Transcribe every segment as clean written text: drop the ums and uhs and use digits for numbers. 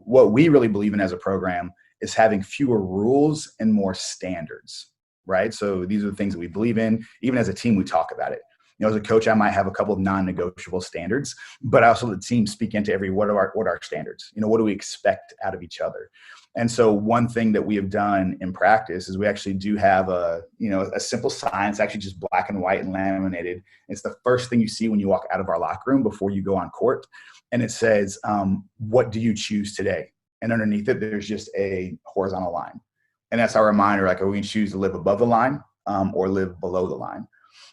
what we really believe in as a program is having fewer rules and more standards, right? So these are the things that we believe in. Even as a team, we talk about it. As a coach, I might have a couple of non-negotiable standards, but also the team speak into what are our standards? What do we expect out of each other? And so one thing that we have done in practice is we actually do have a simple sign. It's actually just black and white and laminated. It's the first thing you see when you walk out of our locker room before you go on court. And it says, what do you choose today? And underneath it, there's just a horizontal line. And that's our reminder, like, are we going to choose to live above the line or live below the line?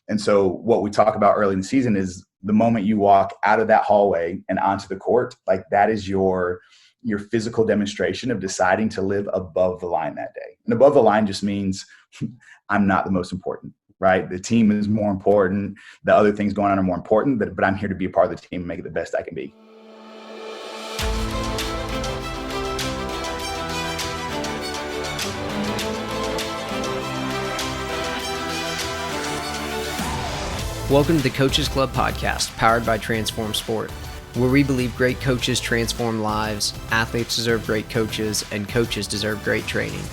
And so what we talk about early in the season is the moment you walk out of that hallway and onto the court, like that is your physical demonstration of deciding to live above the line that day. And above the line just means I'm not the most important, right? The team is more important. The other things going on are more important, but I'm here to be a part of the team and make it the best I can be. Welcome to the Coaches Club podcast, powered by Transform Sport, where we believe great coaches transform lives, athletes deserve great coaches, and coaches deserve great training.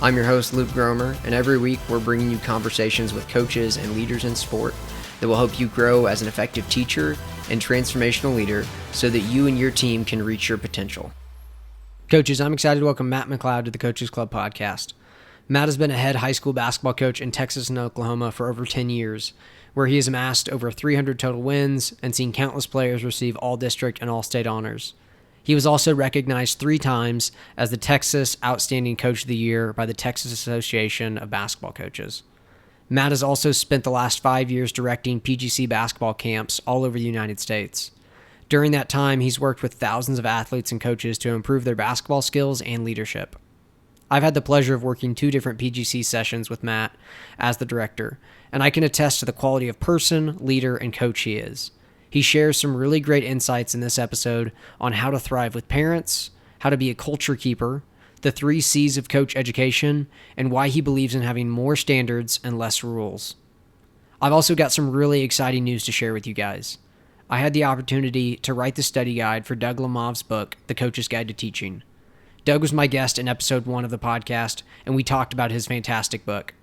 I'm your host, Luke Gromer, and every week we're bringing you conversations with coaches and leaders in sport that will help you grow as an effective teacher and transformational leader so that you and your team can reach your potential. Coaches, I'm excited to welcome Matt McLeod to the Coaches Club podcast. Matt has been a head high school basketball coach in Texas and Oklahoma for over 10 years, where he has amassed over 300 total wins and seen countless players receive all-district and all-state honors. He was also recognized 3 times as the Texas Outstanding Coach of the Year by the Texas Association of Basketball Coaches. Matt has also spent the last 5 years directing PGC basketball camps all over the United States. During that time, he's worked with thousands of athletes and coaches to improve their basketball skills and leadership. I've had the pleasure of working 2 different PGC sessions with Matt as the director, and I can attest to the quality of person, leader, and coach he is. He shares some really great insights in this episode on how to thrive with parents, how to be a culture keeper, the 3 C's of coach education, and why he believes in having more standards and less rules. I've also got some really exciting news to share with you guys. I had the opportunity to write the study guide for Doug Lemov's book, The Coach's Guide to Teaching. Doug was my guest in episode 1 of the podcast, and we talked about his fantastic book.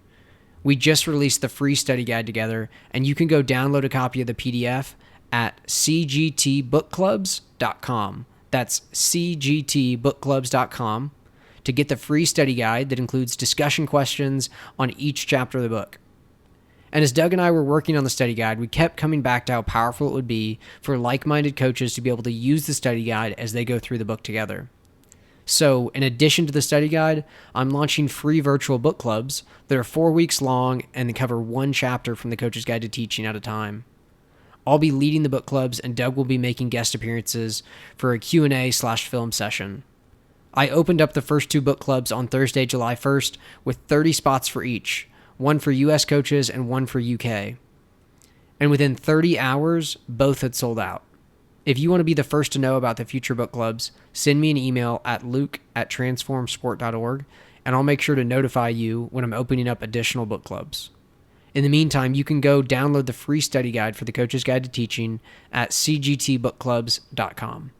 We just released the free study guide together, and you can go download a copy of the PDF at cgtbookclubs.com. That's cgtbookclubs.com to get the free study guide that includes discussion questions on each chapter of the book. And as Doug and I were working on the study guide, we kept coming back to how powerful it would be for like-minded coaches to be able to use the study guide as they go through the book together. So, in addition to the study guide, I'm launching free virtual book clubs that are 4 weeks long and they cover 1 chapter from the Coach's Guide to Teaching at a time. I'll be leading the book clubs, and Doug will be making guest appearances for a Q&A/film session. I opened up the first 2 book clubs on Thursday, July 1st, with 30 spots for each, 1 for US coaches and 1 for UK. And within 30 hours, both had sold out. If you want to be the first to know about the future book clubs, send me an email at luke@transformsport.org, and I'll make sure to notify you when I'm opening up additional book clubs. In the meantime, you can go download the free study guide for the Coach's Guide to Teaching at cgtbookclubs.com.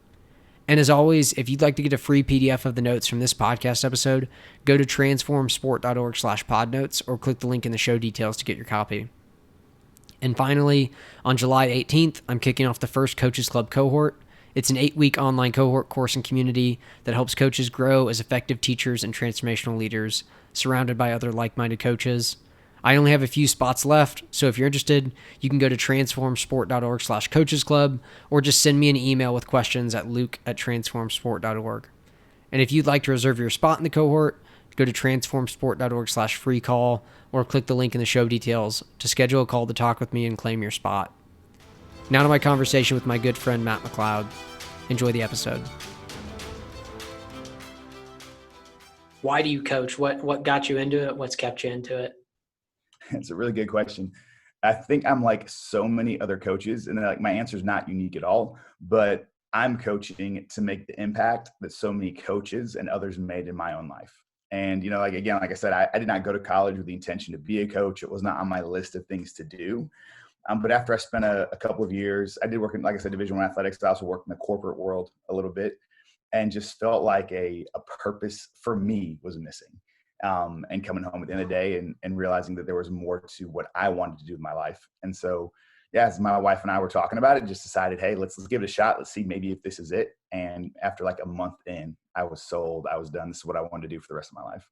And as always, if you'd like to get a free PDF of the notes from this podcast episode, go to transformsport.org/podnotes or click the link in the show details to get your copy. And finally, on July 18th, I'm kicking off the first Coaches Club cohort. It's an 8-week online cohort course and community that helps coaches grow as effective teachers and transformational leaders, surrounded by other like-minded coaches. I only have a few spots left, so if you're interested, you can go to transformsport.org/coachesclub or just send me an email with questions at luke@transformsport.org. And if you'd like to reserve your spot in the cohort, go to transformsport.org/free call or click the link in the show details to schedule a call to talk with me and claim your spot. Now to my conversation with my good friend Matt McLeod. Enjoy the episode. Why do you coach? What got you into it? What's kept you into it? It's a really good question. I think I'm like so many other coaches, and like my answer is not unique at all, but I'm coaching to make the impact that so many coaches and others made in my own life. And, like I said, I did not go to college with the intention to be a coach. It was not on my list of things to do. But after I spent a couple of years, I did work in, like I said, Division I athletics. I also worked in the corporate world a little bit. and just felt like a purpose for me was missing. And coming home at the end of the day and realizing that there was more to what I wanted to do with my life. And so, yeah, as my wife and I were talking about it, just decided, hey, let's give it a shot. Let's see maybe if this is it. And after like a month in, I was sold. I was done. This is what I wanted to do for the rest of my life.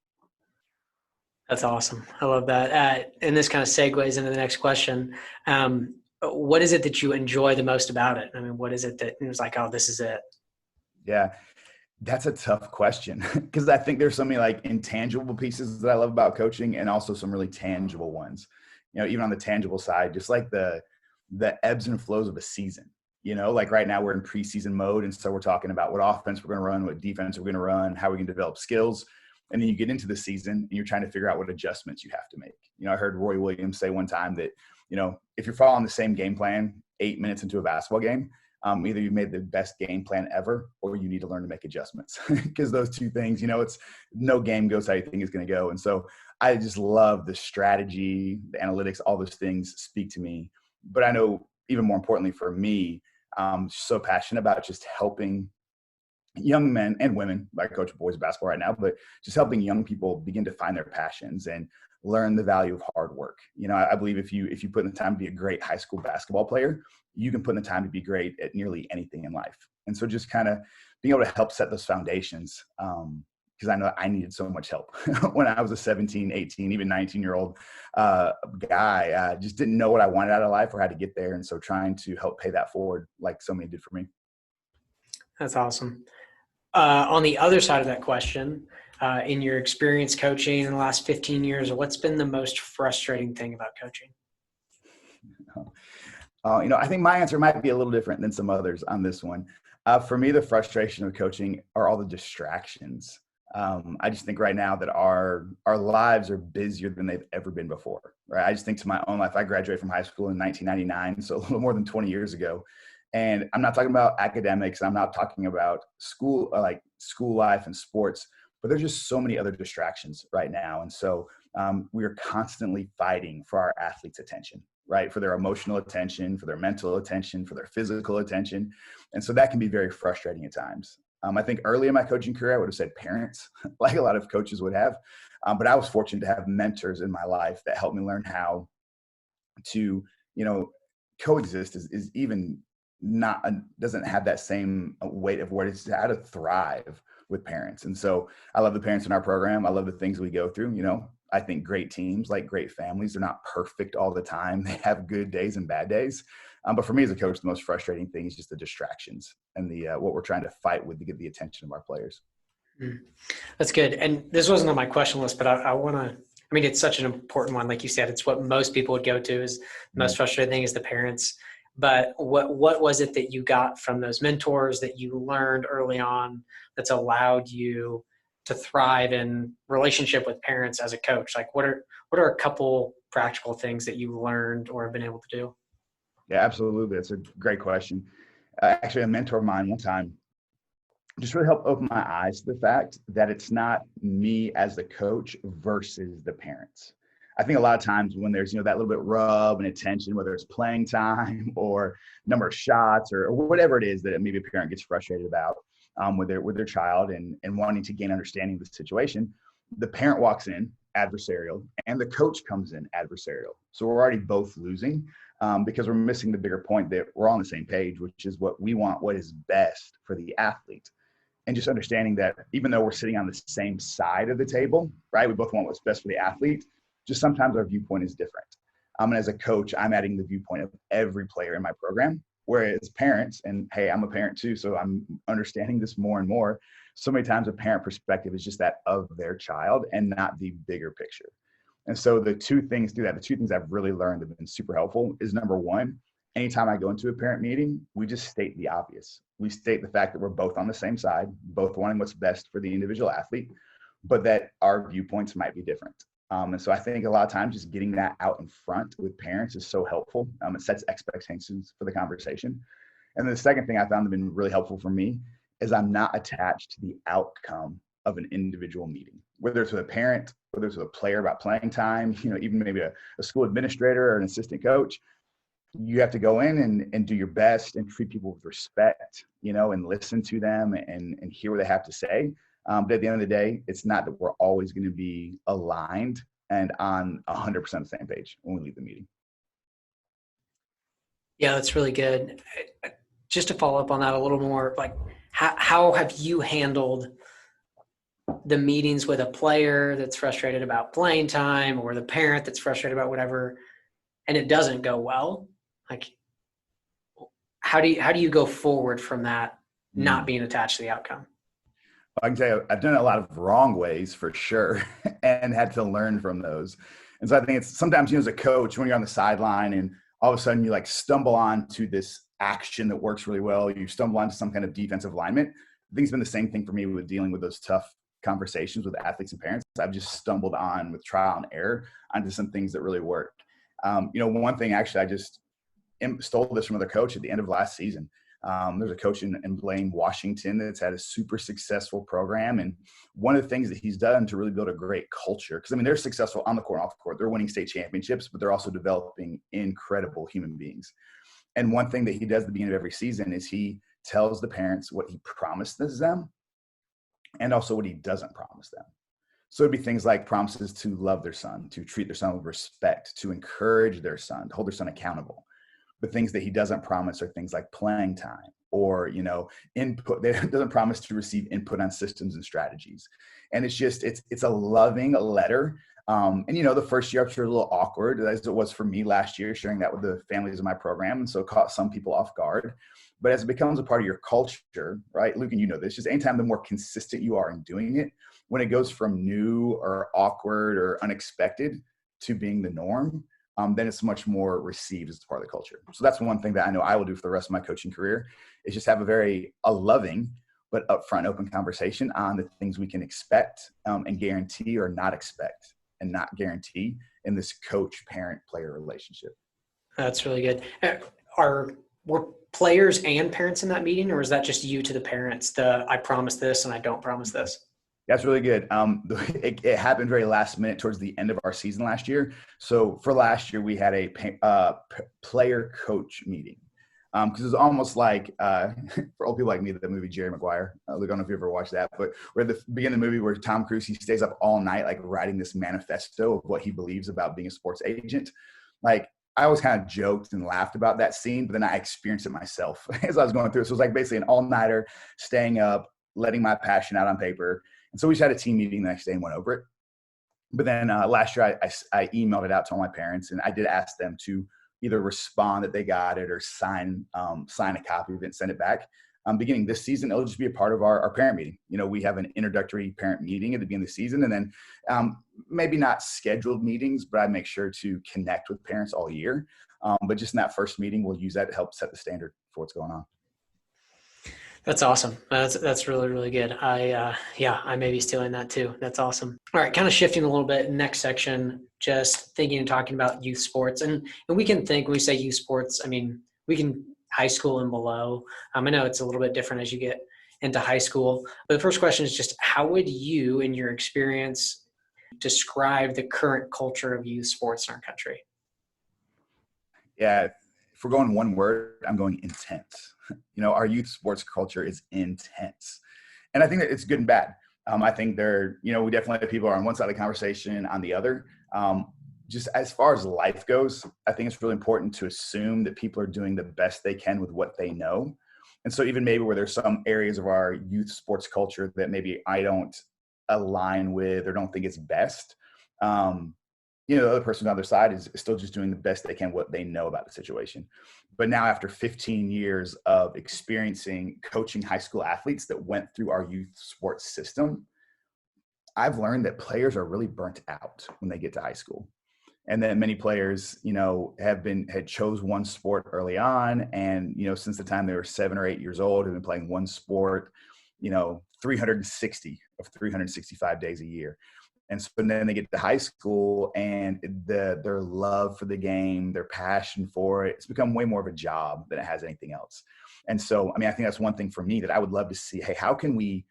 That's awesome. I love that. And this kind of segues into the next question. What is it that you enjoy the most about it? I mean, what is it that it was like, oh, this is it? Yeah, that's a tough question because I think there's so many like intangible pieces that I love about coaching and also some really tangible ones. Even on the tangible side, just like the ebbs and flows of a season. Like right now we're in preseason mode. And so we're talking about what offense we're going to run, what defense we're going to run, how we can develop skills. And then you get into the season and you're trying to figure out what adjustments you have to make. I heard Roy Williams say one time that, if you're following the same game plan 8 minutes into a basketball game, either you made the best game plan ever or you need to learn to make adjustments because those two things, it's no game goes how you think it's going to go. And so I just love the strategy, the analytics, all those things speak to me. But I know even more importantly for me, I'm so passionate about just helping young men and women. I coach boys basketball right now, but just helping young people begin to find their passions and learn the value of hard work. I believe if you put in the time to be a great high school basketball player, you can put in the time to be great at nearly anything in life. And so just kind of being able to help set those foundations, because I know I needed so much help when I was a 17, 18, even 19-year-old guy. Just didn't know what I wanted out of life or how to get there. And so trying to help pay that forward like so many did for me. That's awesome. On the other side of that question, in your experience coaching in the last 15 years, what's been the most frustrating thing about coaching? I think my answer might be a little different than some others on this one. For me, the frustration of coaching are all the distractions. I just think right now that our lives are busier than they've ever been before, right? I just think to my own life, I graduated from high school in 1999, so a little more than 20 years ago. And I'm not talking about academics. I'm not talking about school life and sports, but there's just so many other distractions right now. And so we are constantly fighting for our athletes' attention, right? For their emotional attention, for their mental attention, for their physical attention. And so that can be very frustrating at times. I think early in my coaching career, I would have said parents, like a lot of coaches would have. But I was fortunate to have mentors in my life that helped me learn how to, coexist is even not doesn't have that same weight of what it's how to thrive with parents. And so I love the parents in our program. I love the things we go through. I think great teams, like great families, they're not perfect all the time. They have good days and bad days. But for me as a coach, the most frustrating thing is just the distractions and the what we're trying to fight with to get the attention of our players. That's good. And this wasn't on my question list, but I want to, it's such an important one. Like you said, it's what most people would go to is the most frustrating thing is the parents. But what was it that you got from those mentors that you learned early on that's allowed you to thrive in relationship with parents as a coach? Like what are a couple practical things that you learned or have been able to do? Yeah, absolutely. That's a great question. Actually, a mentor of mine one time just really helped open my eyes to the fact that it's not me as the coach versus the parents. I think a lot of times when there's, that little bit rub and attention, whether it's playing time or number of shots or whatever it is that maybe a parent gets frustrated about with their child and wanting to gain understanding of the situation, the parent walks in adversarial and the coach comes in adversarial. So we're already both losing because we're missing the bigger point that we're on the same page, which is what we want, what is best for the athlete. And just understanding that even though we're sitting on the same side of the table, right, we both want what's best for the athlete, just sometimes our viewpoint is different. And as a coach, I'm adding the viewpoint of every player in my program, whereas parents, and hey, I'm a parent too, so I'm understanding this more and more. So many times a parent perspective is just that of their child and not the bigger picture. And so the two things I've really learned have been super helpful is number one, anytime I go into a parent meeting, we just state the obvious. We state the fact that we're both on the same side, both wanting what's best for the individual athlete, but that our viewpoints might be different. And so I think a lot of times just getting that out in front with parents is so helpful. It sets expectations for the conversation. And then the second thing I found have been really helpful for me is I'm not attached to the outcome of an individual meeting, whether it's with a parent, whether it's with a player about playing time, even maybe a school administrator or an assistant coach. you have to go in and do your best and treat people with respect, and listen to them and hear what they have to say. But at the end of the day, it's not that we're always going to be aligned and on 100% the same page when we leave the meeting. Yeah, that's really good. Just to follow up on that a little more, like how have you handled the meetings with a player that's frustrated about playing time, or the parent that's frustrated about whatever, and it doesn't go well? Like, how do you go forward from that, not being attached to the outcome? I can tell you, I've done it a lot of wrong ways for sure, and had to learn from those. And so I think it's sometimes, as a coach, when you're on the sideline and all of a sudden you like stumble onto this action that works really well, you stumble onto some kind of defensive alignment. I think it's been the same thing for me with dealing with those tough conversations with athletes and parents. I've just stumbled on with trial and error onto some things that really work. One thing actually, I just stole this from another coach at the end of last season. There's a coach in Blaine, Washington, that's had a super successful program. And one of the things that he's done to really build a great culture, because they're successful on the court and off the court. They're winning state championships, but they're also developing incredible human beings. And one thing that he does at the beginning of every season is he tells the parents what he promises them and also what he doesn't promise them. So it'd be things like promises to love their son, to treat their son with respect, to encourage their son, to hold their son accountable. But things that he doesn't promise are things like playing time or, input. They doesn't promise to receive input on systems and strategies. And it's a loving letter. The first year I'm sure a little awkward, as it was for me last year, sharing that with the families of my program. And so it caught some people off guard. But as it becomes a part of your culture, right, Luke, and this, just anytime the more consistent you are in doing it, when it goes from new or awkward or unexpected to being the norm, then it's much more received as part of the culture. So that's one thing that I know I will do for the rest of my coaching career, is just have a loving but upfront, open conversation on the things we can expect and guarantee or not expect and not guarantee in this coach-parent-player relationship. That's really good. Were players and parents in that meeting, or is that just you to the parents? I promise this and I don't promise this? That's really good. It happened very last minute towards the end of our season last year. So for last year, we had a player coach meeting because it was almost like for old people like me, the movie Jerry Maguire. I don't know if you ever watched that, but we're at the beginning of the movie where Tom Cruise, he stays up all night, like writing this manifesto of what he believes about being a sports agent. Like, I always kind of joked and laughed about that scene, but then I experienced it myself as I was going through it. So it was like basically an all-nighter, staying up, letting my passion out on paper. And so we just had a team meeting the next day and went over it. But then last year, I emailed it out to all my parents, and I did ask them to either respond that they got it or sign a copy of it and send it back. Beginning this season, it'll just be a part of our parent meeting. We have an introductory parent meeting at the beginning of the season, and then maybe not scheduled meetings, but I make sure to connect with parents all year. But just in that first meeting, we'll use that to help set the standard for what's going on. That's awesome. That's really, really good. I may be stealing that too. That's awesome. All right. Kind of shifting a little bit. Next section, just thinking and talking about youth sports. And we can think when we say youth sports, we can high school and below. I know it's a little bit different as you get into high school. But the first question is just, how would you, in your experience, describe the current culture of youth sports in our country? Yeah. If we're going one word, I'm going intense. Our youth sports culture is intense. And I think that it's good and bad. I think we definitely have people are on one side of the conversation, on the other. Just as far as life goes, I think it's really important to assume that people are doing the best they can with what they know. And so even maybe where there's some areas of our youth sports culture that maybe I don't align with or don't think is best, the other person on the other side is still just doing the best they can, what they know about the situation. But now after 15 years of experiencing coaching high school athletes that went through our youth sports system, I've learned that players are really burnt out when they get to high school. And then many players, had chose one sport early on. And, since the time they were 7 or 8 years old, have been playing one sport, 360 of 365 days a year. And so then they get to high school and their love for the game, their passion for it, it's become way more of a job than it has anything else. And so, I think that's one thing for me that I would love to see. Hey, how can we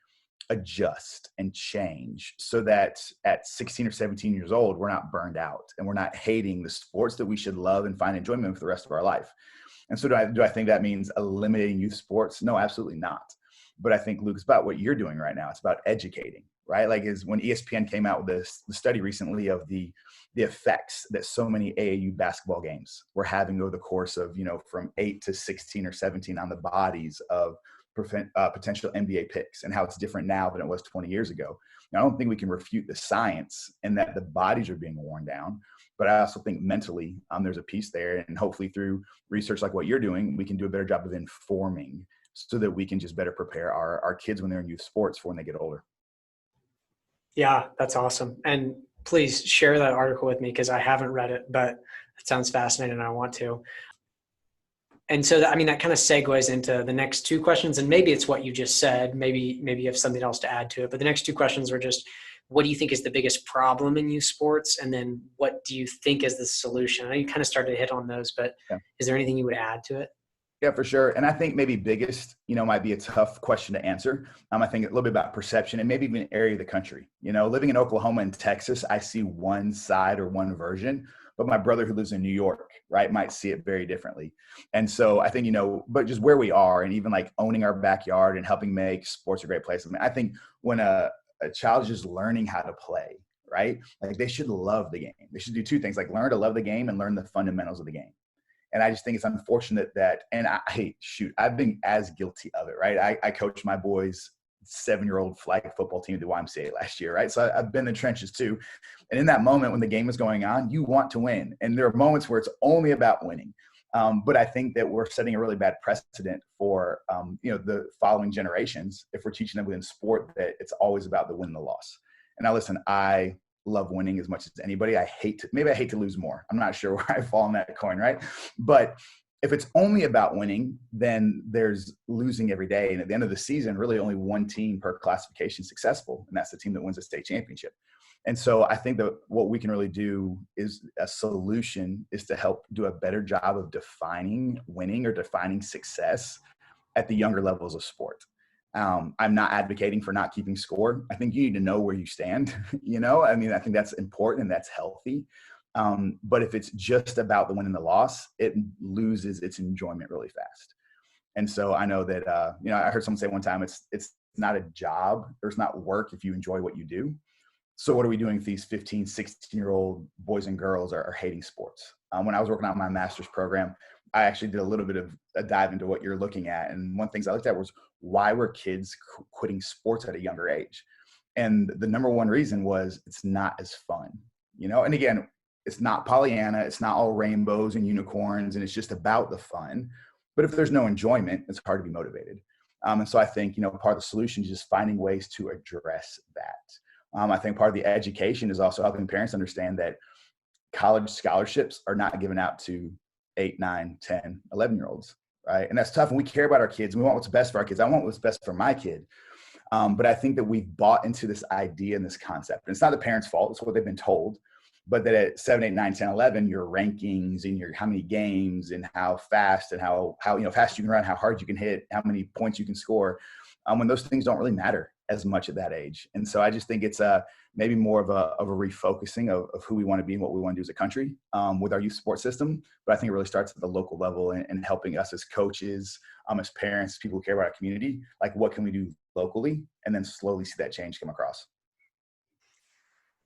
adjust and change so that at 16 or 17 years old, we're not burned out and we're not hating the sports that we should love and find enjoyment for the rest of our life. And so do I think that means eliminating youth sports? No, absolutely not. But I think, Luke, it's about what you're doing right now. It's about educating, right? Like is when ESPN came out with the study recently of the effects that so many AAU basketball games were having over the course of, from 8 to 16 or 17 on the bodies of potential NBA picks and how it's different now than it was 20 years ago. Now, I don't think we can refute the science and that the bodies are being worn down, but I also think mentally there's a piece there, and hopefully through research like what you're doing, we can do a better job of informing so that we can just better prepare our kids when they're in youth sports for when they get older. Yeah, that's awesome. And please share that article with me because I haven't read it, but it sounds fascinating and I want to. And so that kind of segues into the next two questions, and maybe it's what you just said. Maybe you have something else to add to it. But the next two questions are just, what do you think is the biggest problem in youth sports? And then what do you think is the solution? I know you kind of started to hit on those, but Is there anything you would add to it? Yeah, for sure. And I think maybe biggest, might be a tough question to answer. I think a little bit about perception and maybe even an area of the country. Living in Oklahoma and Texas, I see one side or one version, but my brother who lives in New York, right, might see it very differently. And so I think, but just where we are and even like owning our backyard and helping make sports a great place. I think when a child is just learning how to play, right, like they should love the game. They should do two things, like learn to love the game and learn the fundamentals of the game. And I just think it's unfortunate that, and I've been as guilty of it, right? I coached my boys' 7-year-old flag football team at the YMCA last year, right? So I've been in the trenches too. And in that moment when the game is going on, you want to win. And there are moments where it's only about winning. But I think that we're setting a really bad precedent for, the following generations if we're teaching them within sport that it's always about the win and the loss. And now listen, I love winning as much as anybody. I hate to lose more. I'm not sure where I fall on that coin, right? But if it's only about winning, then there's losing every day. And at the end of the season, really only one team per classification is successful, and that's the team that wins the state championship. And so I think that what we can really do is a solution is to help do a better job of defining winning or defining success at the younger levels of sport. I'm not advocating for not keeping score. I think you need to know where you stand, I think that's important and that's healthy. But if it's just about the win and the loss, it loses its enjoyment really fast. And so I know that, I heard someone say one time, it's not a job or it's not work if you enjoy what you do. So what are we doing if these 15, 16-year-old boys and girls are hating sports? When I was working on my master's program, I actually did a little bit of a dive into what you're looking at. And one of the things I looked at was why were kids quitting sports at a younger age? And the number one reason was it's not as fun, and again, it's not Pollyanna. It's not all rainbows and unicorns, and it's just about the fun. But if there's no enjoyment, it's hard to be motivated. And so I think, part of the solution is just finding ways to address that. I think part of the education is also helping parents understand that college scholarships are not given out to 8, 9, 10, 11-year-olds, right? And that's tough. And we care about our kids. We want what's best for our kids. I want what's best for my kid. But I think that we've bought into this idea and this concept. And it's not the parents' fault. It's what they've been told. But that at 7, 8, 9, 10, 11, your rankings and your how many games and how fast and how fast you can run, how hard you can hit, how many points you can score, when those things don't really matter as much at that age. And so I just think it's maybe more of a refocusing of who we want to be and what we want to do as a country with our youth sports system. But I think it really starts at the local level and helping us as coaches, as parents, people who care about our community, like what can we do locally, and then slowly see that change come across.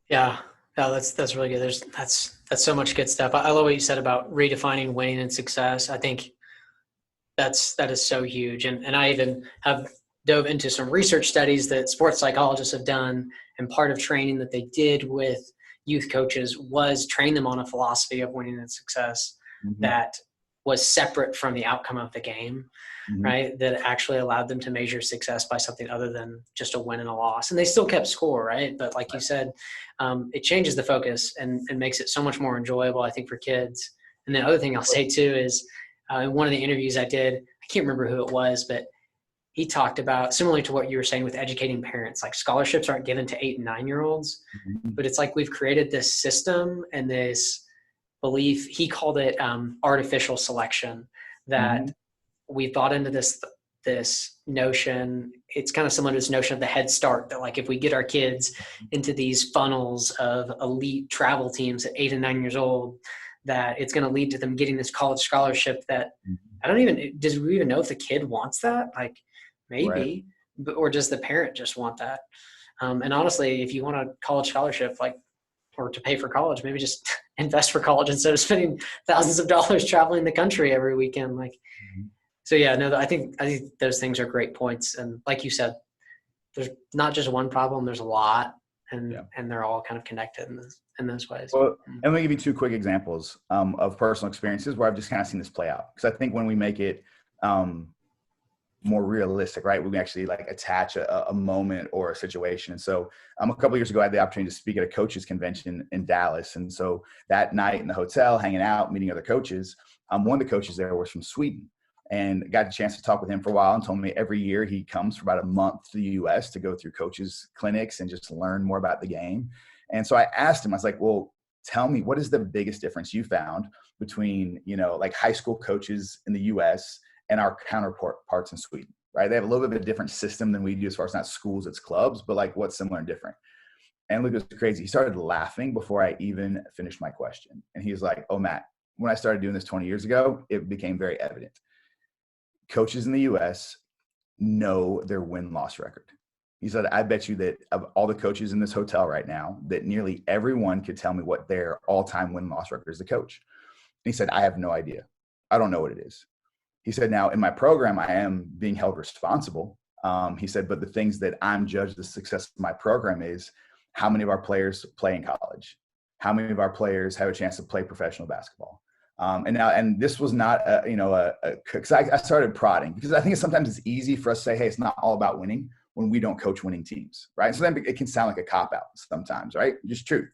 Yeah. No, that's really good. That's so much good stuff. I love what you said about redefining winning and success. I think that is so huge. And I even have dove into some research studies that sports psychologists have done, and part of training that they did with youth coaches was train them on a philosophy of winning and success that was separate from the outcome of the game, right? That actually allowed them to measure success by something other than just a win and a loss. And they still kept score, right? But like you said, it changes the focus and makes it so much more enjoyable, I think, for kids. And the other thing I'll say too is in one of the interviews I did, I can't remember who it was, but he talked about, similarly to what you were saying with educating parents, like scholarships aren't given to 8 and 9-year-olds, but it's like we've created this system and this belief. He called it artificial selection, that we bought into this this notion, it's kind of similar to this notion of the Head Start, that like if we get our kids into these funnels of elite travel teams at 8 and 9 years old, that it's going to lead to them getting this college scholarship that does we even know if the kid wants that? Like maybe, right. Or does the parent just want that? And honestly, if you want a college scholarship, like, or to pay for college, maybe just invest for college instead of spending thousands of dollars traveling the country every weekend. Like, so yeah, no, I think those things are great points. And like you said, there's not just one problem, there's a lot, and they're all kind of connected in those ways. Well, and let me give you two quick examples of personal experiences where I've just kind of seen this play out. Because I think when we make it more realistic, right, we actually like attach a moment or a situation. And so a couple of years ago, I had the opportunity to speak at a coaches convention in Dallas. And so that night in the hotel, hanging out, meeting other coaches, one of the coaches there was from Sweden. And got a chance to talk with him for a while, and told me every year he comes for about a month to the U.S. to go through coaches clinics and just learn more about the game. And so I asked him, I was like, well, tell me, what is the biggest difference you found between, like high school coaches in the U.S. and our counterparts in Sweden, right? They have a little bit of a different system than we do as far as not schools, it's clubs, but like what's similar and different. And Luke was crazy. He started laughing before I even finished my question. And he was like, oh, Matt, when I started doing this 20 years ago, it became very evident. Coaches in the U.S. know their win-loss record. He said, I bet you that of all the coaches in this hotel right now, that nearly everyone could tell me what their all-time win-loss record is as a coach. And he said, I have no idea. I don't know what it is. He said, now in my program, I am being held responsible. He said, but the things that I'm judged the success of my program is how many of our players play in college, how many of our players have a chance to play professional basketball. And this was not, because I started prodding, because I think sometimes it's easy for us to say, hey, it's not all about winning when we don't coach winning teams, right? So then it can sound like a cop-out sometimes, right? Just truth.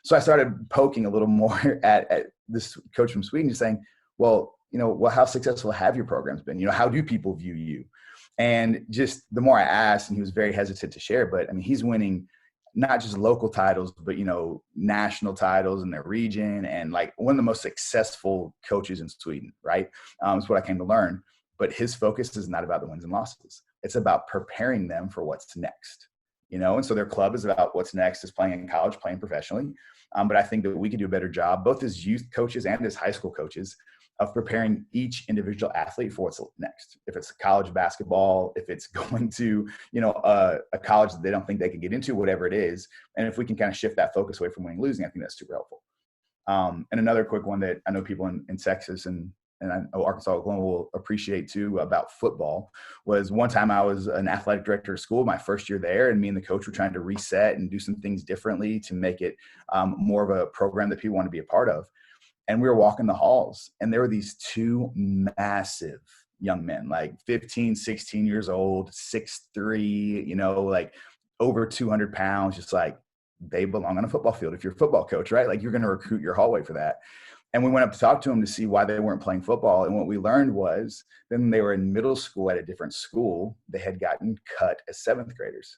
So I started poking a little more at this coach from Sweden, just saying, well, how successful have your programs been? How do people view you? And just the more I asked, and he was very hesitant to share, but I mean, he's winning not just local titles, but, national titles in their region, and like one of the most successful coaches in Sweden, right? It's what I came to learn. But his focus is not about the wins and losses. It's about preparing them for what's next, and so their club is about what's next, is playing in college, playing professionally. But I think that we could do a better job, both as youth coaches and as high school coaches, of preparing each individual athlete for what's next. If it's college basketball, if it's going to, a college that they don't think they can get into, whatever it is. And if we can kind of shift that focus away from winning, losing, I think that's super helpful. And another quick one that I know people in Texas and I know Arkansas, Oklahoma will appreciate too about football, was one time I was an athletic director of school, my first year there, and me and the coach were trying to reset and do some things differently to make it more of a program that people want to be a part of. And we were walking the halls, and there were these two massive young men, like 15, 16 years old, 6'3", like over 200 pounds, just like they belong on a football field. If you're a football coach, right? Like you're going to recruit your hallway for that. And we went up to talk to them to see why they weren't playing football. And what we learned was then they were in middle school at a different school. They had gotten cut as seventh graders,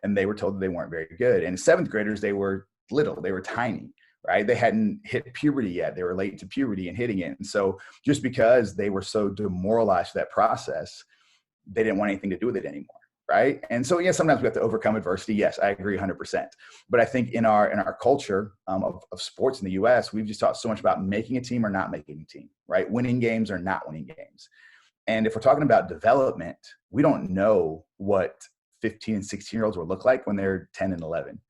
and they were told that they weren't very good. And seventh graders, they were little, they were tiny. Right? They hadn't hit puberty yet. They were late to puberty and hitting it. And so just because they were so demoralized with that process, they didn't want anything to do with it anymore. Right? And so, sometimes we have to overcome adversity. Yes, I agree 100%. But I think in our culture of sports in the U.S., we've just talked so much about making a team or not making a team, right? Winning games or not winning games. And if we're talking about development, we don't know what 15 and 16-year-olds will look like when they're 10 and 11.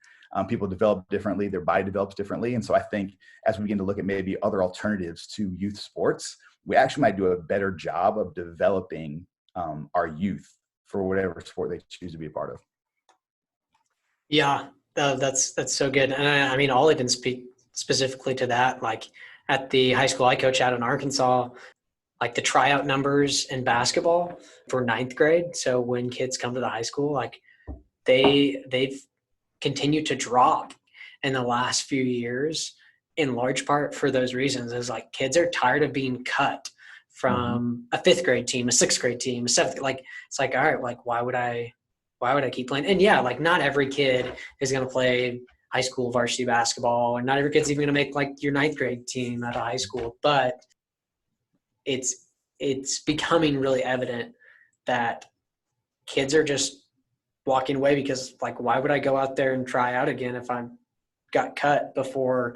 People develop differently, their body develops differently. And so I think as we begin to look at maybe other alternatives to youth sports, we actually might do a better job of developing our youth for whatever sport they choose to be a part of. Yeah, that's so good. And I mean, I'll even speak specifically to that. Like at the high school I coach out in Arkansas, like the tryout numbers in basketball for ninth grade. So when kids come to the high school, like they've continue to drop in the last few years, in large part for those reasons. Is like kids are tired of being cut from a fifth grade team, a sixth grade team, a seventh. Like it's like, all right, like why would I keep playing? And yeah, like not every kid is going to play high school varsity basketball, and not every kid's even going to make like your ninth grade team at a high school. But it's becoming really evident that kids are just walking away because, like, why would I go out there and try out again if I got cut before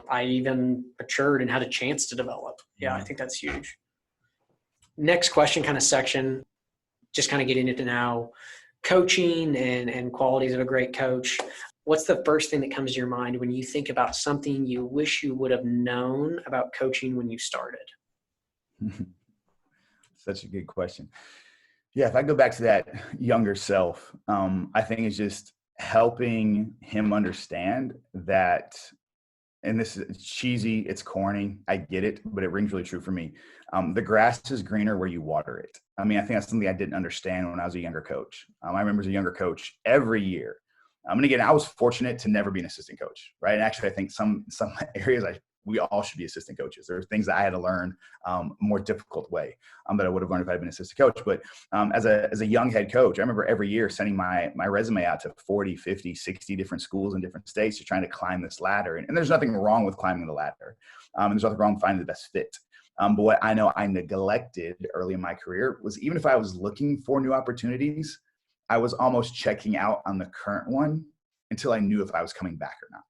I even matured and had a chance to develop? Yeah, I think that's huge. Next question kind of section, just kind of getting into now coaching and qualities of a great coach. What's the first thing that comes to your mind when you think about something you wish you would have known about coaching when you started? Such a good question. Yeah, if I go back to that younger self, I think it's just helping him understand that, and this is cheesy, it's corny, I get it, but it rings really true for me. The grass is greener where you water it. I mean, I think that's something I didn't understand when I was a younger coach. I remember as a younger coach every year. And again, I was fortunate to never be an assistant coach, right? And actually, I think some areas we all should be assistant coaches. There are things that I had to learn a more difficult way that I would have learned if I had been an assistant coach. But as a young head coach, I remember every year sending my resume out to 40, 50, 60 different schools in different states to trying to climb this ladder. And there's nothing wrong with climbing the ladder. And there's nothing wrong with finding the best fit. But what I know I neglected early in my career was, even if I was looking for new opportunities, I was almost checking out on the current one until I knew if I was coming back or not.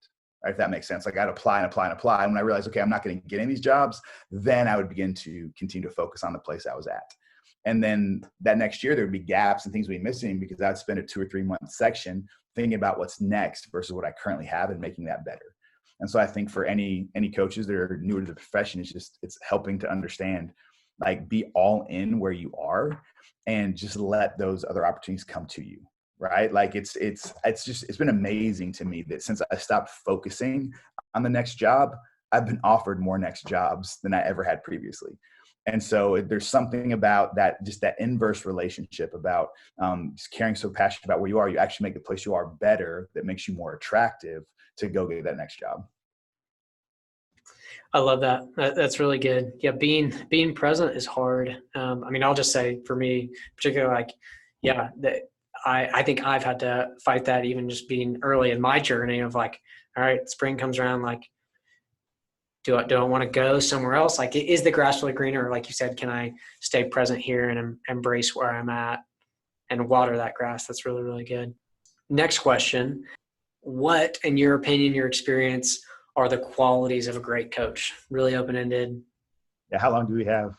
Right, if that makes sense. Like, I'd apply and apply and apply. And when I realized, okay, I'm not going to get any of these jobs, then I would begin to continue to focus on the place I was at. And then that next year, there would be gaps and things would be missing because I'd spend a 2 or 3 month section thinking about what's next versus what I currently have and making that better. And so I think for any coaches that are newer to the profession, it's helping to understand, like, be all in where you are and just let those other opportunities come to you. Right. Like, it's been amazing to me that since I stopped focusing on the next job, I've been offered more next jobs than I ever had previously. And so there's something about that, just that inverse relationship about just caring so passionate about where you are, you actually make the place you are better, that makes you more attractive to go get that next job. I love that. That's really good. Yeah. Being present is hard. I mean, I'll just say for me, particularly, like, yeah, I think I've had to fight that, even just being early in my journey of, like, all right, spring comes around, like, do I want to go somewhere else? Like, is the grass really greener? Or, like you said, can I stay present here and embrace where I'm at and water that grass? That's really, really good. Next question. What, in your opinion, your experience, are the qualities of a great coach? Really open-ended. Yeah. How long do we have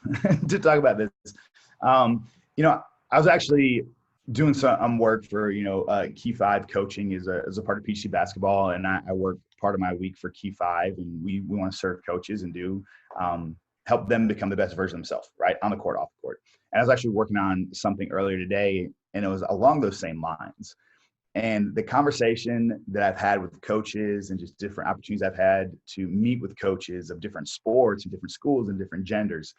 to talk about this? I was actually doing some work for, Key 5 coaching is a part of PhD basketball. And I work part of my week for Key 5, and we want to serve coaches and help them become the best version of themselves, right? On the court, off the court. And I was actually working on something earlier today, and it was along those same lines. And the conversation that I've had with coaches and just different opportunities I've had to meet with coaches of different sports and different schools and different genders,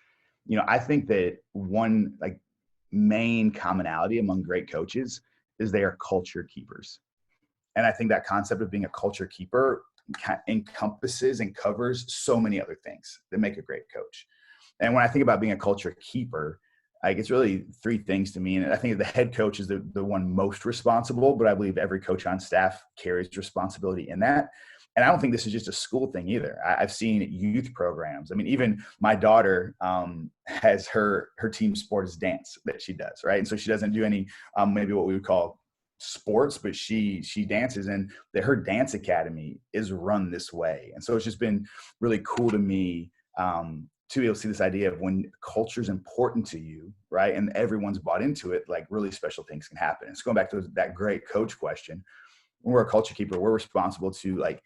I think that one, like, main commonality among great coaches is they are culture keepers. And I think that concept of being a culture keeper encompasses and covers so many other things that make a great coach. And when I think about being a culture keeper, like, it's really 3 things to me. And I think the head coach is the one most responsible, but I believe every coach on staff carries responsibility in that. And I don't think this is just a school thing either. I've seen youth programs. I mean, even my daughter has her team sport is dance that she does, right? And so she doesn't do any maybe what we would call sports, but she dances, and her dance academy is run this way. And so it's just been really cool to me to be able to see this idea of when culture is important to you, right, and everyone's bought into it, like, really special things can happen. And so going back to that great coach question, when we're a culture keeper, we're responsible to, like,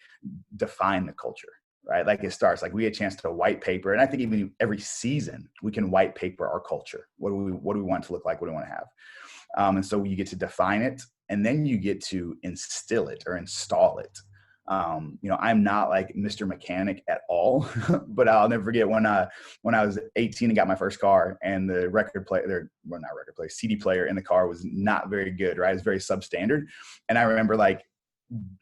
define the culture, right? Like, it starts, like, we get a chance to white paper. And I think even every season we can white paper our culture. What do we want it to look like? What do we want to have? And so you get to define it, and then you get to instill it or install it. I'm not like Mr. Mechanic at all, but I'll never forget when I was 18 and got my first car, and the CD player in the car was not very good, right? It's very substandard. And I remember, like,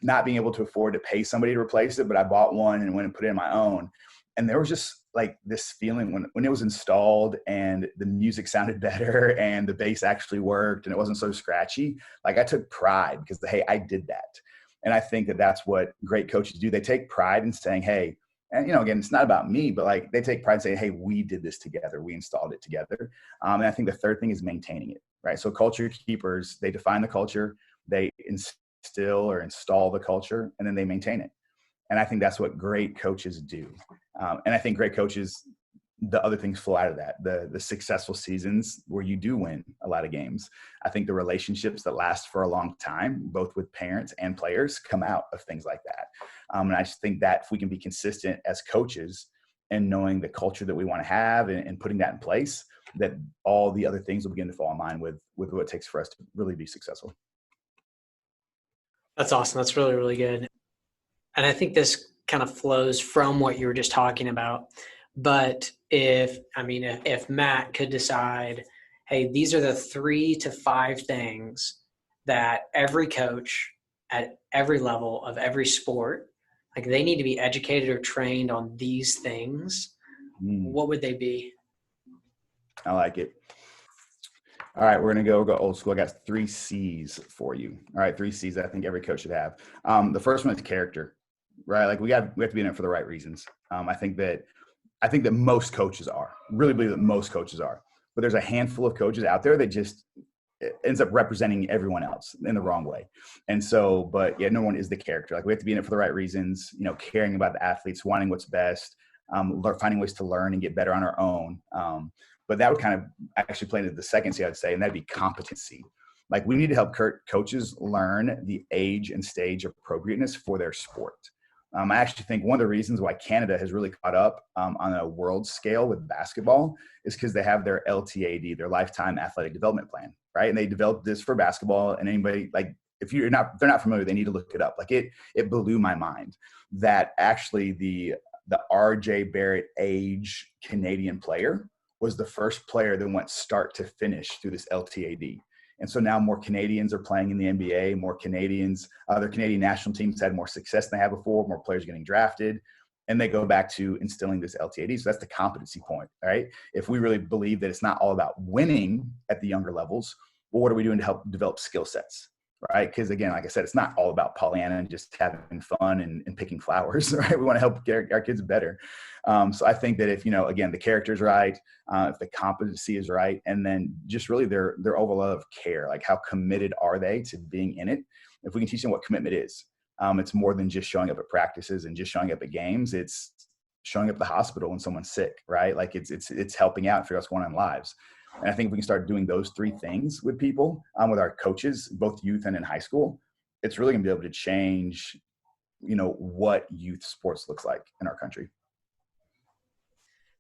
not being able to afford to pay somebody to replace it, but I bought one and went and put it in my own. And there was just, like, this feeling when it was installed and the music sounded better and the bass actually worked and it wasn't so scratchy. Like, I took pride because, hey, I did that. And I think that that's what great coaches do. They take pride in saying, hey, and, again, it's not about me, but, like, they take pride in saying, hey, we did this together. We installed it together. And I think the third thing is maintaining it, right? So culture keepers, they define the culture, they instill or install the culture, and then they maintain it. And I think that's what great coaches do. And I think great coaches, the other things flow out of that. The successful seasons where you do win a lot of games. I think the relationships that last for a long time, both with parents and players, come out of things like that. And I just think that if we can be consistent as coaches and knowing the culture that we want to have and putting that in place, that all the other things will begin to fall in line with what it takes for us to really be successful. That's awesome. That's really, really good. And I think this kind of flows from what you were just talking about. But if Matt could decide, hey, these are the 3 to 5 things that every coach at every level of every sport, like they need to be educated or trained on these things, what would they be? I like it. All right, we're going to go old school. I got 3 C's for you. All right, 3 C's that I think every coach should have. The first one is character, right? Like we have to be in it for the right reasons. I think that most coaches really believe that most coaches are, but there's a handful of coaches out there that just ends up representing everyone else in the wrong way. And so, but yeah, no one is the character. Like we have to be in it for the right reasons, caring about the athletes, wanting what's best, finding ways to learn and get better on our own. But that would kind of actually play into the second C, I'd say, and that'd be competency. Like we need to help coaches learn the age and stage appropriateness for their sport. I actually think one of the reasons why Canada has really caught up on a world scale with basketball is because they have their LTAD, their Lifetime Athletic Development Plan, right? And they developed this for basketball. And anybody, like, if they're not familiar, they need to look it up. Like it blew my mind that actually the RJ Barrett age Canadian player was the first player that went start to finish through this LTAD. And so now more Canadians are playing in the NBA, more Canadians, their Canadian national teams had more success than they had before, more players getting drafted, and they go back to instilling this LTAD. So that's the competency point, right? If we really believe that it's not all about winning at the younger levels, well, what are we doing to help develop skill sets, right? Because again, like I said, it's not all about Pollyanna and just having fun and picking flowers, right? We want to help get our kids better. So I think that if, again, the character's right, if the competency is right, and then just really their overall of care, like how committed are they to being in it? If we can teach them what commitment is, it's more than just showing up at practices and just showing up at games. It's showing up at the hospital when someone's sick, right? Like it's helping out and figure out what's going on in lives. And I think if we can start doing those 3 things with people, with our coaches, both youth and in high school, it's really going to be able to change, what youth sports looks like in our country.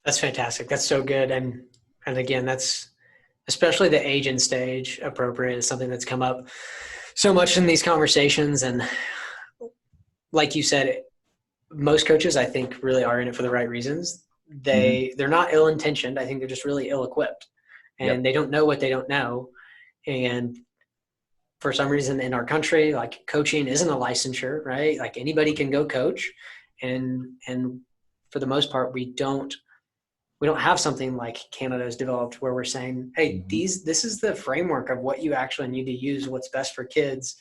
That's fantastic. That's so good. And again, that's especially the age and stage appropriate is something that's come up so much in these conversations. And like you said, most coaches, I think, really are in it for the right reasons. They're not ill-intentioned. I think they're just really ill-equipped. And They don't know what they don't know. And for some reason in our country, like coaching isn't a licensure, right? Like anybody can go coach. And for the most part, we don't have something like Canada's developed where we're saying, hey, this is the framework of what you actually need to use, what's best for kids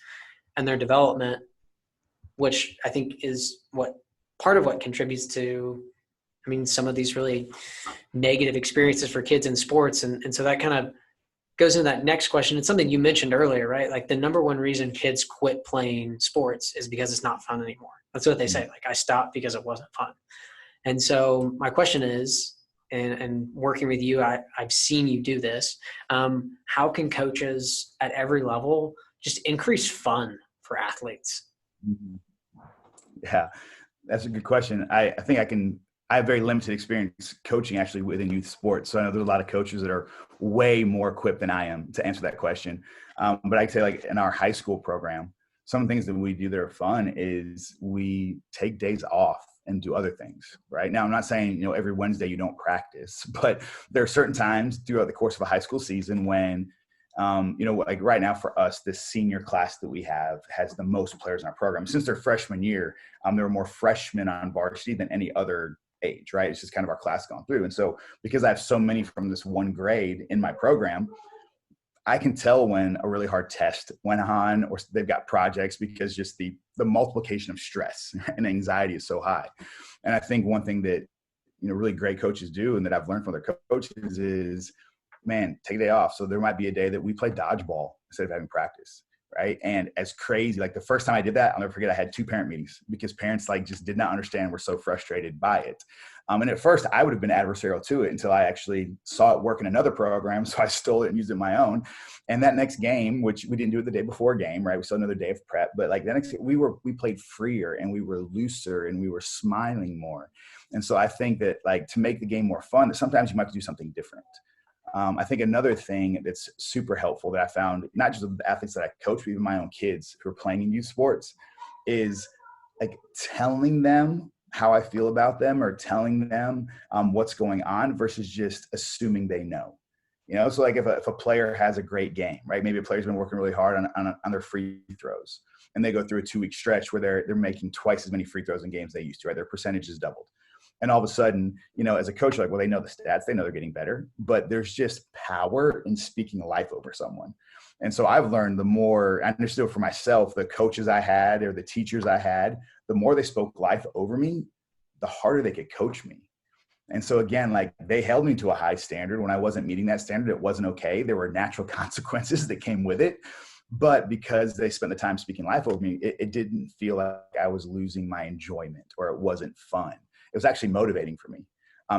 and their development, which I think is part of what contributes to, some of these really negative experiences for kids in sports. And so that kind of goes into that next question. It's something you mentioned earlier, right? Like the number one reason kids quit playing sports is because it's not fun anymore. That's what they say. Like I stopped because it wasn't fun. And so my question is, and working with you, I've seen you do this. How can coaches at every level just increase fun for athletes? Yeah, that's a good question. I think I have very limited experience coaching actually within youth sports. So I know there's a lot of coaches that are way more equipped than I am to answer that question. But I'd say like in our high school program, some of the things that we do that are fun is we take days off and do other things. Right now, I'm not saying, every Wednesday you don't practice, but there are certain times throughout the course of a high school season when, like right now for us, this senior class that we have has the most players in our program. Since their freshman year, there were more freshmen on varsity than any other age, right? It's just kind of our class gone through. And so because I have so many from this one grade in my program, I can tell when a really hard test went on or they've got projects because just the multiplication of stress and anxiety is so high. And I think one thing that, really great coaches do and that I've learned from their coaches is man, take a day off. So there might be a day that we play dodgeball instead of having practice. Right. And as crazy, like the first time I did that, I'll never forget, I had 2 parent meetings because parents like just did not understand. We're so frustrated by it. And at first I would have been adversarial to it until I actually saw it work in another program. So I stole it and used it in my own. And that next game, which we didn't do it the day before game, right? We still another day of prep, but like the next, we played freer and we were looser and we were smiling more. And so I think that like to make the game more fun, that sometimes you might have to do something different. I think another thing that's super helpful that I found, not just with the athletes that I coach, but even my own kids who are playing in youth sports, is like telling them how I feel about them or telling them what's going on versus just assuming they know. So like if a player has a great game, right? Maybe a player's been working really hard on their free throws, and they go through a 2-week stretch where they're making twice as many free throws in games they used to, right? Their percentage is doubled. And all of a sudden, as a coach, like, well, they know the stats, they know they're getting better, but there's just power in speaking life over someone. And so I've learned, the more I understood for myself, the coaches I had or the teachers I had, the more they spoke life over me, the harder they could coach me. And so again, like they held me to a high standard. When I wasn't meeting that standard, it wasn't okay. There were natural consequences that came with it. But because they spent the time speaking life over me, it didn't feel like I was losing my enjoyment or it wasn't fun. It was actually motivating for me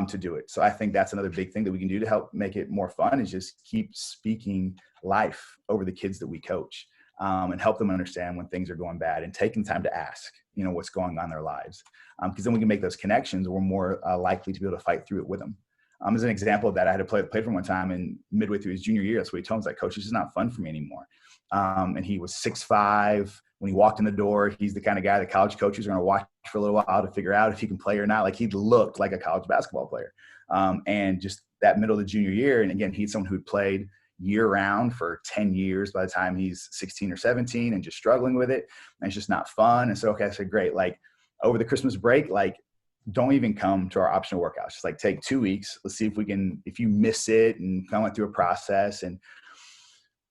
to do it. So I think that's another big thing that we can do to help make it more fun, is just keep speaking life over the kids that we coach, and help them understand when things are going bad and taking time to ask, what's going on in their lives. Because then we can make those connections. We're more likely to be able to fight through it with them. As an example of that, I had a player for one time, and midway through his junior year, that's what he told me. He's like, Coach, this is not fun for me anymore. And he was 6'5". When he walked in the door, he's the kind of guy that college coaches are going to watch for a little while to figure out if he can play or not. Like, he looked like a college basketball player. And just that middle of the junior year, and again, he's someone who'd played year round for 10 years by the time he's 16 or 17 and just struggling with it. And it's just not fun. And so, okay, I said, great. Like, over the Christmas break, like, don't even come to our optional workouts. Just like take 2 weeks. Let's see if we can, if you miss it, and kind of went through a process. And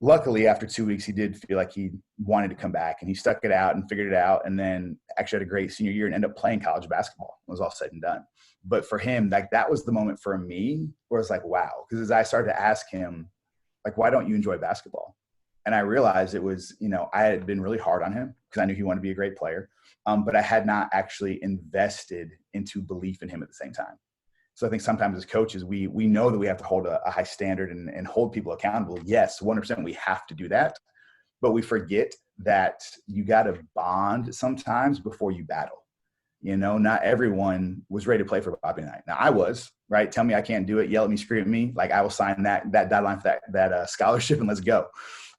luckily, after 2 weeks, he did feel like he wanted to come back, and he stuck it out and figured it out. And then actually had a great senior year and ended up playing college basketball. It was all said and done. But for him, like, that was the moment for me where it's like, wow. Because as I started to ask him, like, why don't you enjoy basketball? And I realized it was, I had been really hard on him because I knew he wanted to be a great player. But I had not actually invested into belief in him at the same time. So I think sometimes as coaches, we know that we have to hold a high standard and hold people accountable. Yes, 100% we have to do that. But we forget that you got to bond sometimes before you battle. Not everyone was ready to play for Bobby Knight. Now I was, right? Tell me I can't do it. Yell at me, scream at me. Like, I will sign that deadline for that scholarship and let's go.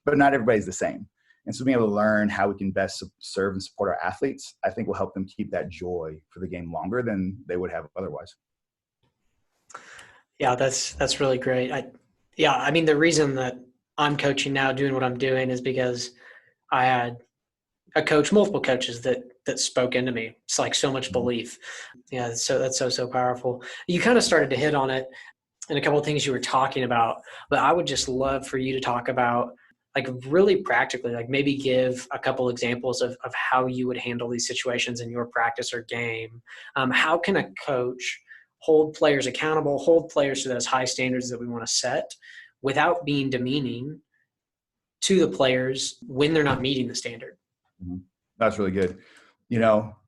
But not everybody's the same. And so being able to learn how we can best serve and support our athletes, I think will help them keep that joy for the game longer than they would have otherwise. Yeah, that's really great. I mean, the reason that I'm coaching now, doing what I'm doing, is because I had multiple coaches that spoke into me. It's like so much belief. Yeah, so that's so powerful. You kind of started to hit on it in a couple of things you were talking about, but I would just love for you to talk about, like, really practically, like maybe give a couple examples of how you would handle these situations in your practice or game. How can a coach hold players accountable, hold players to those high standards that we want to set without being demeaning to the players when they're not meeting the standard? Mm-hmm. That's really good.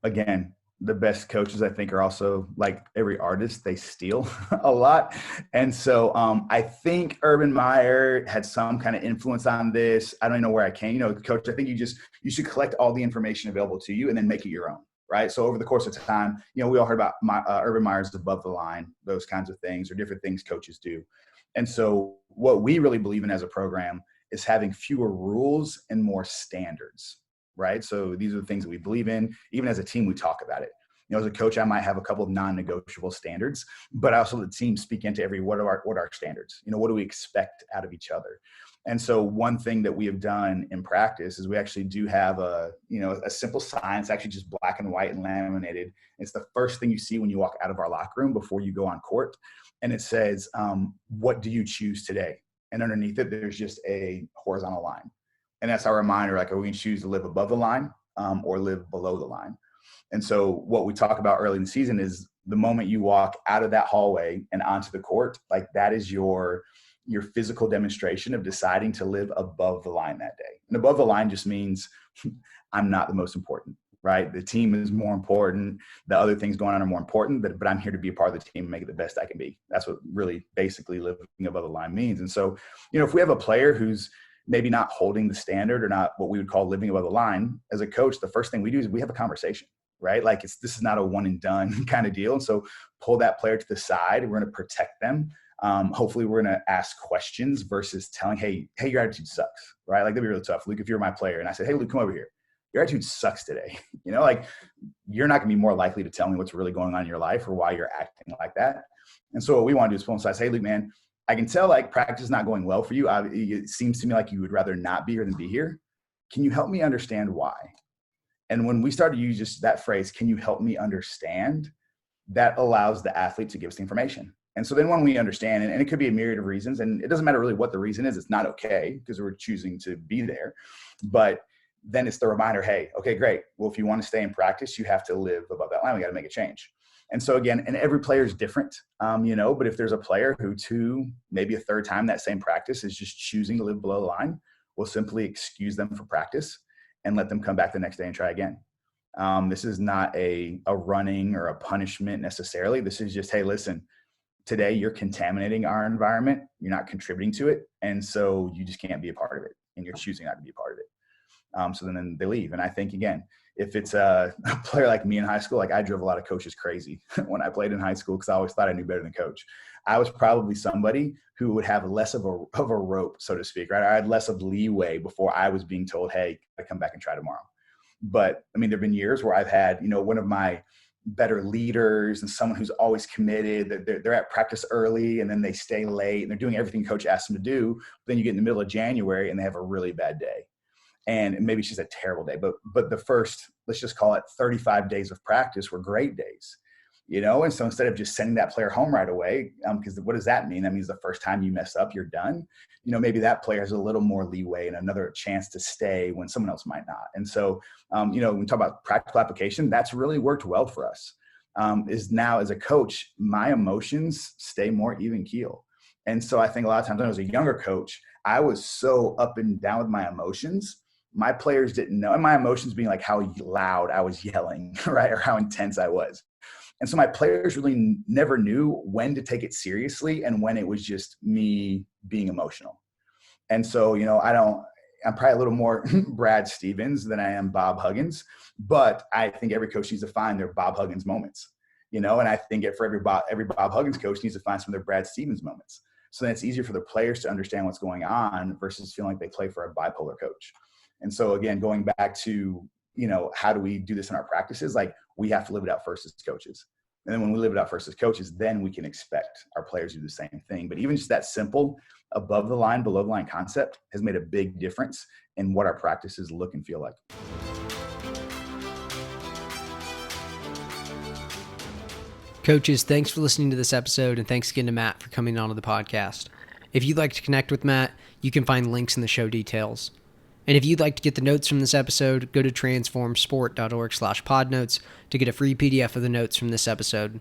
Again, the best coaches, I think, are also like every artist. They steal a lot. And so I think Urban Meyer had some kind of influence on this. I don't even know where I came. Coach, I think you should collect all the information available to you and then make it your own. Right. So over the course of time, we all heard about Urban Meyer's above the line, those kinds of things, or different things coaches do. And so what we really believe in as a program is having fewer rules and more standards. Right. So these are the things that we believe in. Even as a team, we talk about it. As a coach, I might have a couple of non-negotiable standards, but also the team speak into what are our standards? What do we expect out of each other? And so one thing that we have done in practice is we actually do have a simple sign. It's actually just black and white and laminated. It's the first thing you see when you walk out of our locker room before you go on court. And it says, what do you choose today? And underneath it, there's just a horizontal line. And that's our reminder, like, are we going to choose to live above the line or live below the line? And so what we talk about early in the season is the moment you walk out of that hallway and onto the court, like, that is your your physical demonstration of deciding to live above the line that day. And above the line just means I'm not the most important, right? The team is more important. The other things going on are more important, but I'm here to be a part of the team and make it the best I can be. That's what really basically living above the line means. And so, if we have a player who's maybe not holding the standard or not what we would call living above the line, as a coach, the first thing we do is we have a conversation, right? Like this is not a one and done kind of deal. And so pull that player to the side. We're going to protect them. Hopefully we're going to ask questions versus telling, hey, your attitude sucks, right? Like that'd be really tough. Luke, if you're my player and I said, hey, Luke, come over here. Your attitude sucks today. Like you're not gonna be more likely to tell me what's really going on in your life or why you're acting like that. And so what we want to do is pull inside, say, hey, Luke, man, I can tell like practice is not going well for you. It seems to me like you would rather not be here than be here. Can you help me understand why? And when we start to use just that phrase, can you help me understand? That allows the athlete to give us the information. And so then when we understand, and it could be a myriad of reasons, and it doesn't matter really what the reason is, it's not okay because we're choosing to be there. But then it's the reminder, hey, okay, great. Well, if you want to stay in practice, you have to live above that line. We got to make a change. And so again, and every player is different, but if there's a player who maybe a third time that same practice is just choosing to live below the line, we'll simply excuse them for practice and let them come back the next day and try again. This is not a running or a punishment necessarily. This is just, hey, listen, today you're contaminating our environment. You're not contributing to it. And so you just can't be a part of it. And you're choosing not to be a part of it. So then they leave. And I think, again, if it's a player like me in high school, like I drove a lot of coaches crazy when I played in high school because I always thought I knew better than coach. I was probably somebody who would have less of a rope, so to speak, right? I had less of leeway before I was being told, hey, I come back and try tomorrow. But I mean, there've been years where I've had, one of my better leaders and someone who's always committed, they're at practice early and then they stay late and they're doing everything coach asks them to do. But then you get in the middle of January and they have a really bad day. And maybe it's just a terrible day, but the first, let's just call it 35 days of practice were great days, And so instead of just sending that player home right away, because what does that mean? That means the first time you mess up, you're done. Maybe that player has a little more leeway and another chance to stay when someone else might not. And so, when we talk about practical application, that's really worked well for us. Is now as a coach, my emotions stay more even keel. And so I think a lot of times when I was a younger coach, I was so up and down with my emotions. My players didn't know, and my emotions being like how loud I was yelling, right? Or how intense I was. And so my players really never knew when to take it seriously and when it was just me being emotional. And so, I'm probably a little more Brad Stevens than I am Bob Huggins, but I think every coach needs to find their Bob Huggins moments, and I think for every Bob Huggins coach needs to find some of their Brad Stevens moments. So then it's easier for the players to understand what's going on versus feeling like they play for a bipolar coach. And so again, going back to, how do we do this in our practices? Like we have to live it out first as coaches. And then when we live it out first as coaches, then we can expect our players to do the same thing. But even just that simple above the line, below the line concept has made a big difference in what our practices look and feel like. Coaches, thanks for listening to this episode, and thanks again to Matt for coming on to the podcast. If you'd like to connect with Matt, you can find links in the show details. And if you'd like to get the notes from this episode, go to transformsport.org/podnotes to get a free PDF of the notes from this episode.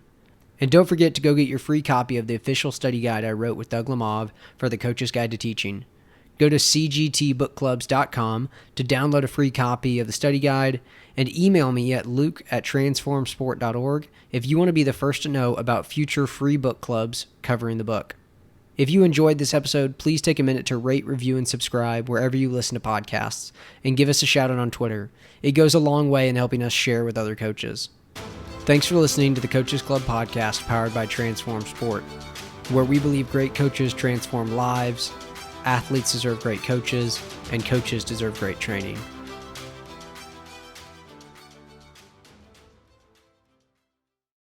And don't forget to go get your free copy of the official study guide I wrote with Doug Lemov for the Coach's Guide to Teaching. Go to cgtbookclubs.com to download a free copy of the study guide and email me at luke@transformsport.org if you want to be the first to know about future free book clubs covering the book. If you enjoyed this episode, please take a minute to rate, review, and subscribe wherever you listen to podcasts, and give us a shout out on Twitter. It goes a long way in helping us share with other coaches. Thanks for listening to the Coaches Club podcast powered by Transform Sport, where we believe great coaches transform lives, athletes deserve great coaches, and coaches deserve great training.